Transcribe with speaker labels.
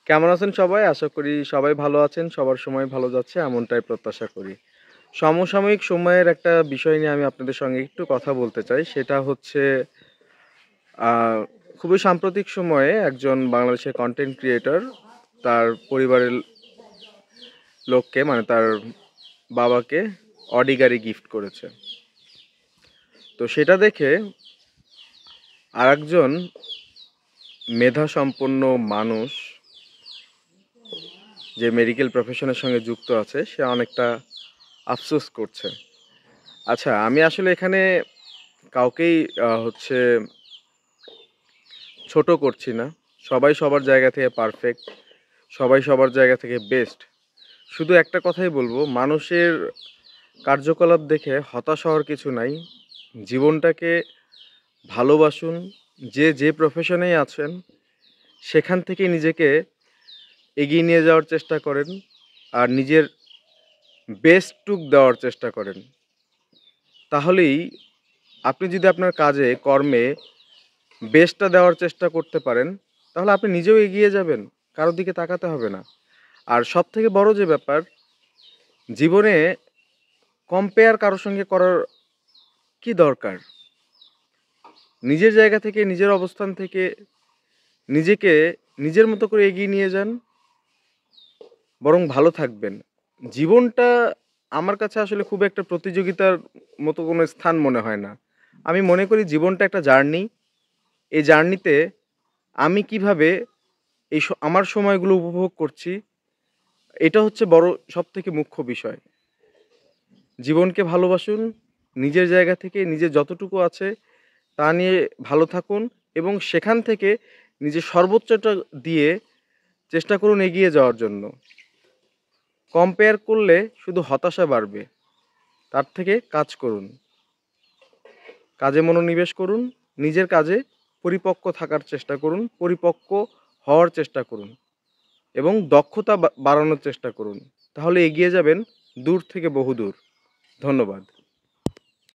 Speaker 1: কেমন আছেন সবাই? আশা করি সবাই ভালো আছেন। সবার সময় ভালো যাচ্ছে এমনটাই প্রত্যাশা করি। সমসাময়িক সময়ের একটা বিষয় নিয়ে আমি আপনাদের সঙ্গে একটু কথা বলতে চাই। সেটা হচ্ছে আ খুবই সাম্প্রতিক সময়ে একজন বাংলাদেশের কনটেন্ট ক্রিয়েটর তার পরিবারের লোককে মানে তার বাবাকে অডি গাড়ি গিফট করেছে। তো সেটা দেখে আরেকজন মেধাসম্পন্ন মানুষ যে মেডিকেল প্রফেশনের সঙ্গে যুক্ত আছে সে অনেকটা আফসোস করছে। আচ্ছা, আমি আসলে এখানে কাউকেই হচ্ছে ছোট করছি না। সবাই সবার জায়গা থেকে পারফেক্ট, সবাই সবার জায়গা থেকে বেস্ট। শুধু একটা কথাই বলবো, মানুষের কার্যকলাপ দেখে হতাশ হওয়ার কিছু নাই। জীবনটাকে ভালোবাসুন। যে যে প্রফেশনেই আছেন সেখান থেকে নিজেকে এগিয়ে নিয়ে যাওয়ার চেষ্টা করেন। আর নিজের বেস্টটুক দেওয়ার চেষ্টা করেন। তাহলেই আপনি যদি আপনার কাজে, কর্মে বেস্টটা দেওয়ার চেষ্টা করতে পারেন, তাহলে আপনি নিজেও এগিয়ে যাবেন। কারোর দিকে তাকাতে হবে না। আর সবথেকে বড় যে ব্যাপার, জীবনে কম্পেয়ার কারো সঙ্গে করার কি দরকার? নিজের জায়গা থেকে, নিজের অবস্থান থেকে নিজেকে নিজের মতো করে এগিয়ে নিয়ে যান, বরং ভালো থাকবেন। জীবনটা আমার কাছে আসলে খুব একটা প্রতিযোগিতার মতো কোনো স্থান মনে হয় না। আমি মনে করি জীবনটা একটা জার্নি। এই জার্নিতে আমি কিভাবে আমার সময়গুলো উপভোগ করছি, এটা হচ্ছে বড় সবথেকে মুখ্য বিষয়। জীবনকে ভালোবাসুন, নিজের জায়গা থেকে নিজের যতটুকু আছে তা নিয়ে ভালো থাকুন এবং সেখান থেকে নিজের সর্বোচ্চটা দিয়ে চেষ্টা করুন এগিয়ে যাওয়ার জন্য। কম্পেয়ার করলে শুধু হতাশা বাড়বে। তার থেকে কাজ করুন, কাজে মনোনিবেশ করুন, নিজের কাজে পরিপক্ক থাকার চেষ্টা করুন, পরিপক্ক হওয়ার চেষ্টা করুন এবং দক্ষতা বাড়ানোর চেষ্টা করুন। তাহলে এগিয়ে যাবেন দূর থেকে বহুদূর। ধন্যবাদ।